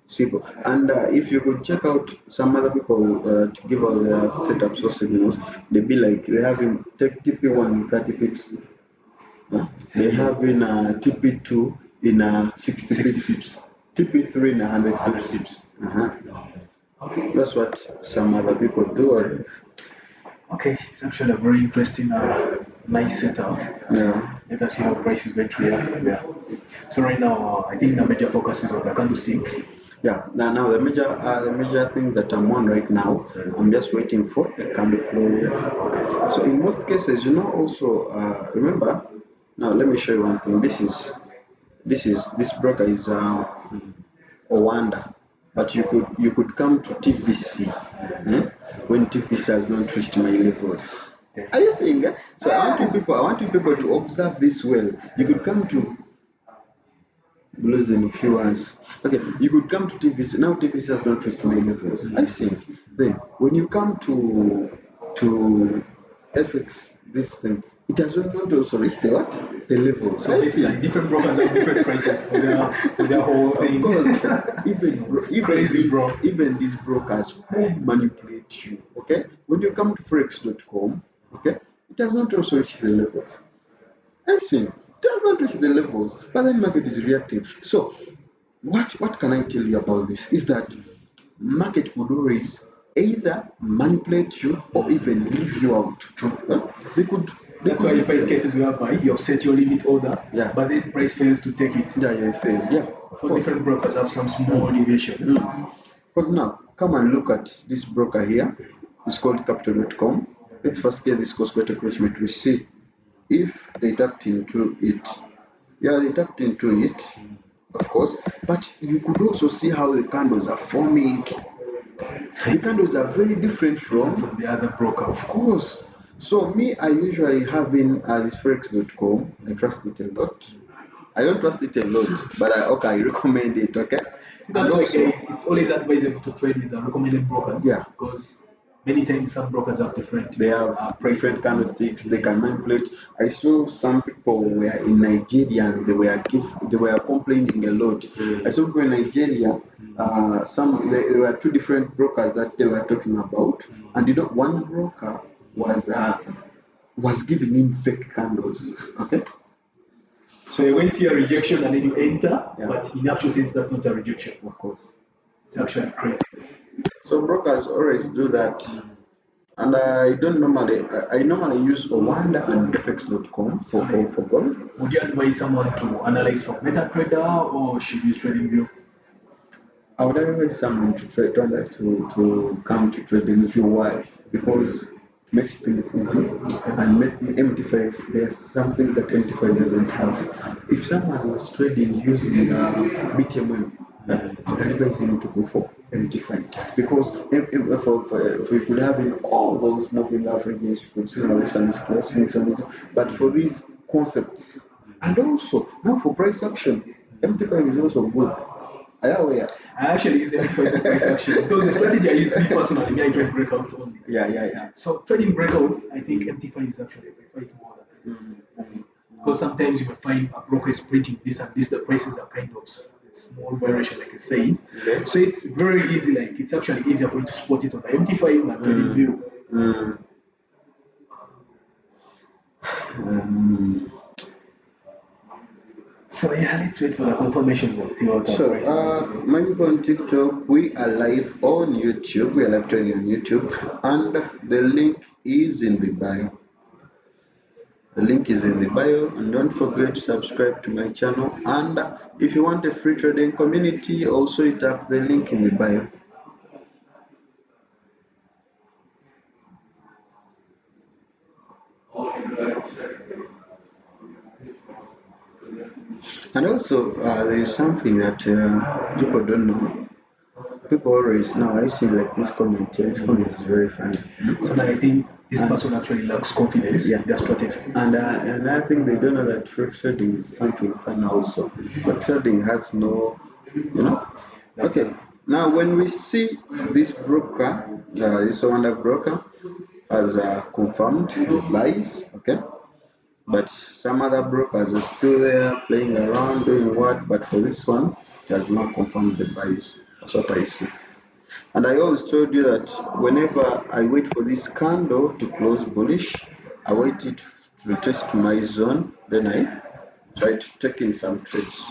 simple. And if you could check out some other people to give out their setups or signals, they be like they having take TP1 30 pips. They having TP2 in 60 pips, TP3 in 100 pips. That's what some other people do. Okay, it's actually a very interesting, nice setup. Yeah. Let us see how price is going to react there. So right now, I think the major focus is on the candlesticks. Yeah. Now the major thing that I'm on right now, I'm just waiting for a candle close. So in most cases, also remember. Now let me show you one thing. This broker is Owanda, but you could come to TVC when TVC has not reached my levels. Are you seeing that? So I want you people to observe this well. You could come to losing a few hours. Okay, you could come to TVC. Now TVC has not reached my levels. Are you seeing? Then when you come to FX, this thing, it has not also reached the what? The levels. So basically, different brokers have different prices for their whole thing. Of course, even these brokers who manipulate you, okay? When you come to forex.com, okay, it has not also reached the levels. I see. It does not reach the levels, but then market is reactive. So what can I tell you about this? Is that market would always either manipulate you or even leave you out. Huh? That's why you find cases whereby you have set your limit order, yeah, but then price fails to take it. Yeah, it failed. Yeah. Because different brokers have some small deviation. Because now, come and look at this broker here. It's called capital.com. Let's first get this cost better acknowledgement. We see if they tapped into it. Yeah, they tapped into it, of course. But you could also see how the candles are forming. The candles are very different from the other broker, of course. So me, I usually have in this forex.com. I trust it a lot. I don't trust it a lot, but I recommend it. Okay. That's why it's always advisable to trade with the recommended brokers. Yeah. Because many times some brokers have different. They have different candlesticks. They can manipulate. I saw some people were in Nigeria and they were complaining a lot. I saw people in Nigeria. There were two different brokers that they were talking about, and one broker was giving in fake candles. Okay. So you when you see a rejection and then you enter, but in actual sense that's not a rejection. Of course. It's actually crazy. So brokers always do that. And I normally use Owanda and FX.com for gold. Would you advise someone to analyze from MetaTrader or should use TradingView? I would advise someone to come to TradingView. Why? Because it makes things easy. And MT5, there's some things that MT5 doesn't have. If someone was trading using BTMM, I would advise him to go for MT5 because you could have in all those moving averages, you could see how this one is crossing, but for these concepts, and also now for price action, MT5 is also good. I actually use MT5 for price action because the strategy I use me personally, I trade breakouts only. Yeah. So trading breakouts, I think MT5 is actually preferred more than because sometimes you will find a broker is printing this and this, the prices are kind of small variation, like you said. Okay. So it's very easy, like it's actually easier for you to spot it on the MT5 and TradingView. So yeah, let's wait for the confirmation. We'll see what my people on TikTok, we are live on YouTube. We are live trading on YouTube, and the link is in the bio. The link is in the bio, and don't forget to subscribe to my channel. And if you want a free trading community, also tap the link in the bio. And also, there is something that people don't know. People always know. I see like this comment here. This comment is very funny. So I think this person actually lacks confidence in their strategy. And I think they don't know that forex trading is something fun also. But trading has no, Okay. Now when we see this broker, this Owanda broker has confirmed the buys, okay. But some other brokers are still there playing around doing what? But for this one, it has not confirmed the buys. That's what I see. And I always told you that whenever I wait for this candle to close bullish, I wait it to test my zone, then I try to take in some trades.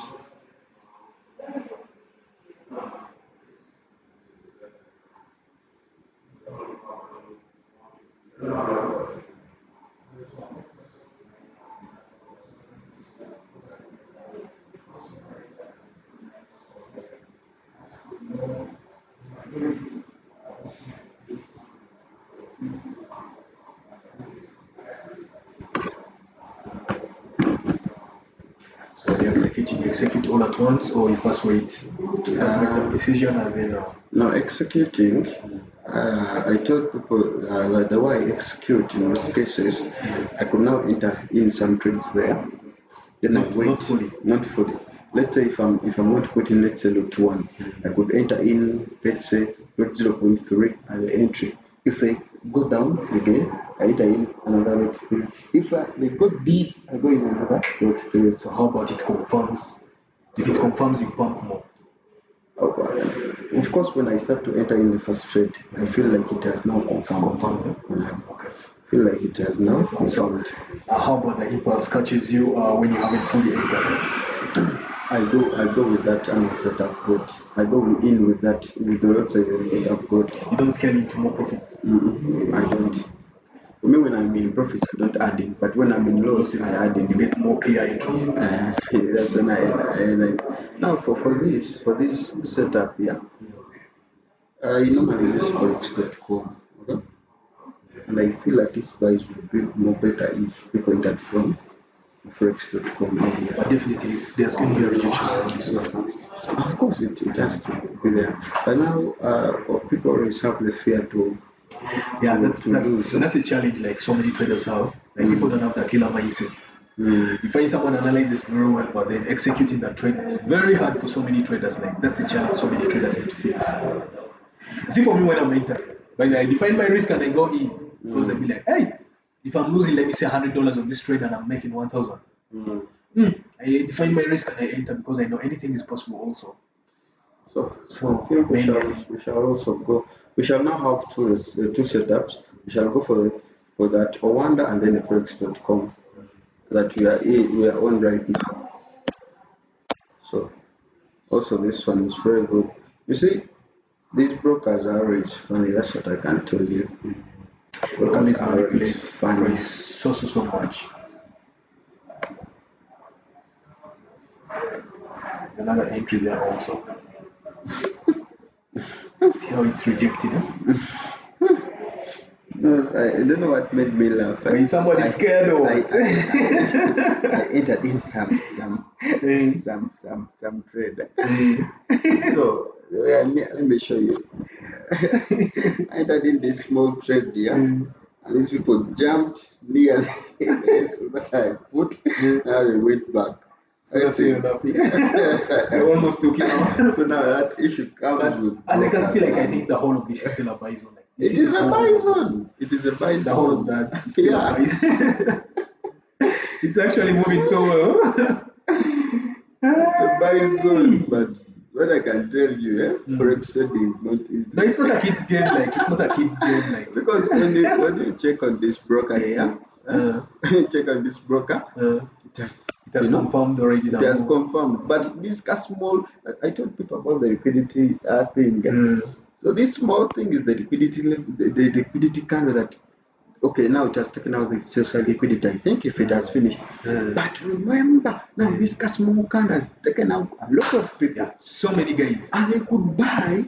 So you execute all at once, or you first wait, just make the decision and then. No, executing. I told people that the way I execute in most cases, I could now enter in some trades there. Then I wait. Not fully. Let's say if I'm going to put in, let's say lot 1, I could enter in, let's say lot 0.3 at the entry. If go down again, I enter in another lot 3. If they go deep, I go in another lot 3. So how about it confirms? If it confirms, you pump more. Of course, when I start to enter in the first trade, I feel like it has now confirmed. Okay. I feel like it has now confirmed. How about the impulse catches you when you haven't fully entered? I go with that amount that I've got. I go in with that with the lot sizes that I've got. You don't scale into more profits. I don't. For me, when I'm in profits, I don't add in. But when I'm in losses, I add in. You get more clear entries. That's when I now for this setup here. I normally use forex.com. Okay, and I feel like this buys would be more better if people entered from forex.com. But definitely, there's going to be a rejection around this. Of course, it has to be there. But now, people always have the fear to. Yeah, that's a challenge. Like so many traders have. Like people don't have that killer mindset. You find someone analyzes very well, but then executing that trade, it's very hard for so many traders. Like that's a challenge so many traders need to face. See, for me, when I'm entering, but I define my risk and I go in because I be like, hey, if I'm losing, let me say $100 on this trade and I'm making 1,000. I define my risk and I enter because I know anything is possible also. So I think we shall also go. We shall now have two setups. We shall go for that Owanda and then forex.com that we are on right now. So also this one is very good. You see, these brokers are always funny. That's what I can tell you. Brokers are always funny. So much. Another entry there also. See how it's rejected. No, I don't know what made me laugh. When somebody's scared or I entered in some trade. So let me show you. I entered in this small trade here, and these people jumped nearly so that I put. Now they went back. So that's why you're happy. I almost took it out. So now that issue comes with. As I can see, like I think the whole of this is still a buy zone. Like, it is a buy zone. It is a buy zone. The whole of that. Yeah. It's actually moving so well. It's a buy zone, but what I can tell you, forex trading is not easy. No, it's not a kid's game. Like it's not a kid's game. Like because when you check on this broker here, check on this broker, it has confirmed already. It has confirmed, but this small. I told people about the liquidity thing. So this small thing is the liquidity level, the liquidity candle that. Okay, now it has taken out the social liquidity. I think if it has finished, but remember now this small candle has taken out a lot of people. So many guys, and they could buy,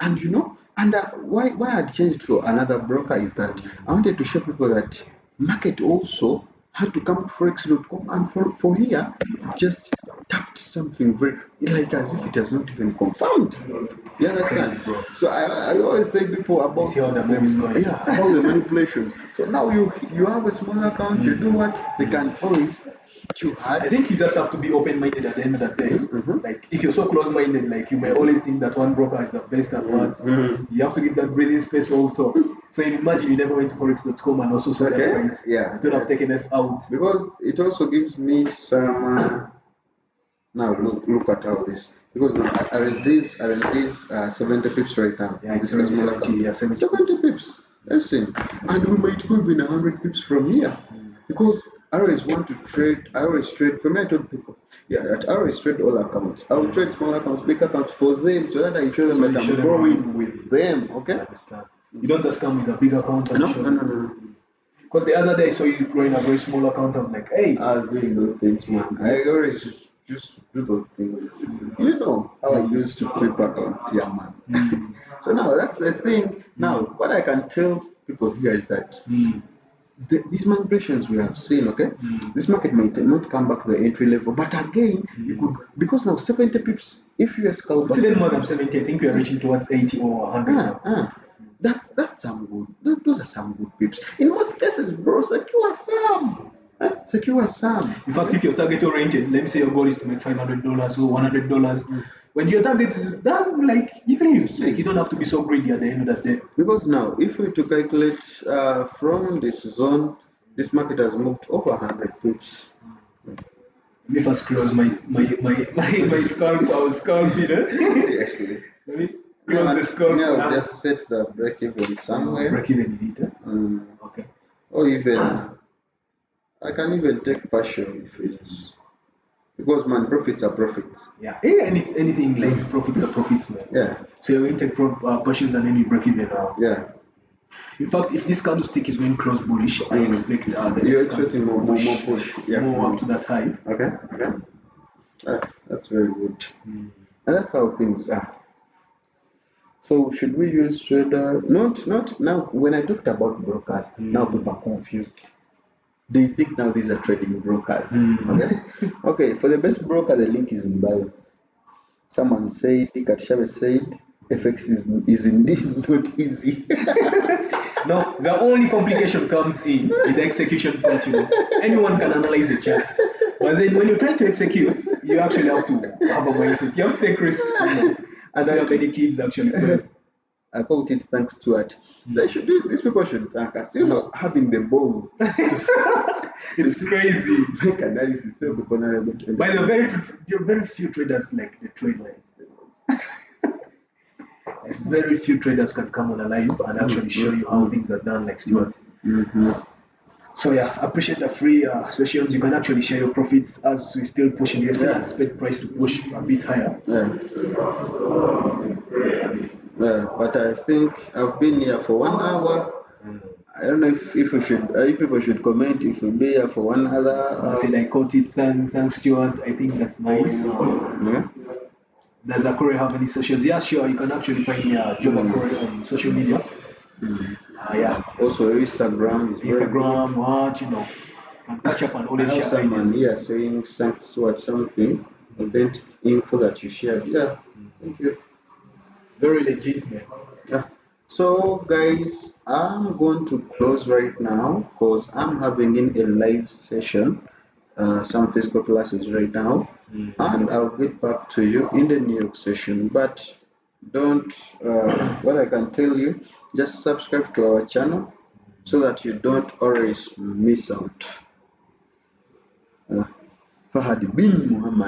and and why I changed to another broker is that I wanted to show people that market also had to come to forex.com, and for here just tapped something very like as if it has not even confirmed. You understand? Bro. So I always tell people about how the move is going. Yeah, about the manipulations. So now you have a small account, you do what they can always hit you hard. I think you just have to be open-minded at the end of the day. Like if you're so close-minded, like you may always think that one broker is the best at what. You have to give that breathing space also. So imagine you never went to forex.com and also saw that price. Yeah. It would have taken us out. Because it also gives me some. Now look at all this. Because now I release 70 pips right now. Yeah, this is 70 pips. Let's see. And we might go even 100 pips from here. Because I always want to trade. I always trade. For me, I told people, that I always trade all accounts. I will trade small accounts, big accounts for them, so that I show them that I'm growing with them. Okay. I understand. You don't just come with a big account and show them. No. Because the other day I saw you growing a very small account. I was like, hey. I was doing those things, man. I always used to do those things. You know how I used to flip accounts, yeah, man. So now that's the thing. Now, what I can tell people here is that these manipulations we have seen, okay, this market might not come back to the entry level, but again, you could, because now 70 pips, if you are scalping, it's even more than 70. I think we are reaching towards 80 or 100. That's some good. Those are some good pips. In most cases, bro, secure some. Secure some. In fact, if you're target oriented, let me say your goal is to make $500 or $100. When your target is done, like you leave. Like you don't have to be so greedy at the end of that day. Because now, if we to calculate from this zone, this market has moved over 100 pips. Let me first close my scalp. I was scalping. Seriously. Let me close the scalp. Now just set the break even somewhere. Break even in it. Okay. Or even I can even take partial if it's because man, profits are profits. Yeah. Anything like profits are profits, man. Yeah. So you're going to take partials and then you break even now. Yeah. In fact, if this candlestick is going close bullish, I expect the you're next expecting more push. Yeah. More up to that high. Okay. That's very good. And that's how things are. So should we use trader? Not now. When I talked about brokers, now people are confused. They think now these are trading brokers. Okay. For the best broker, the link is in bio. Someone said, Katshabe said, FX is indeed not easy. No, the only complication comes in with the execution part. Anyone can analyze the charts, but then when you're trying to execute, you actually have to have a mindset. You have to take risks. And there are many kids actually. I called it thanks Stuart. These people should thank us. Having the balls. It's crazy. Make analysis. By the way, there are very few traders like the trade lines. Like very few traders can come on a live and actually show you how things are done, like Stuart. So yeah, I appreciate the free sessions. You can actually share your profits as we still pushing. We still expect price to push a bit higher. But I think I've been here for 1 hour. I don't know if we should, if people should comment if we'll be here for 1 hour. I said I caught it. Thanks, Stuart. I think that's nice. Does Akure have any socials? Yeah, sure. You can actually find me at Job Akure on social media. Also, Instagram is Instagram, what you can catch up and always share. Someone here saying thanks towards something authentic info that you shared. Yeah, thank you. Very legit, man. Yeah. So, guys, I'm going to close right now because I'm having in a live session, some physical classes right now, and I'll get back to you in the New York session. But don't, what I can tell you, just subscribe to our channel so that you don't always miss out. Fahad bin Muhammad.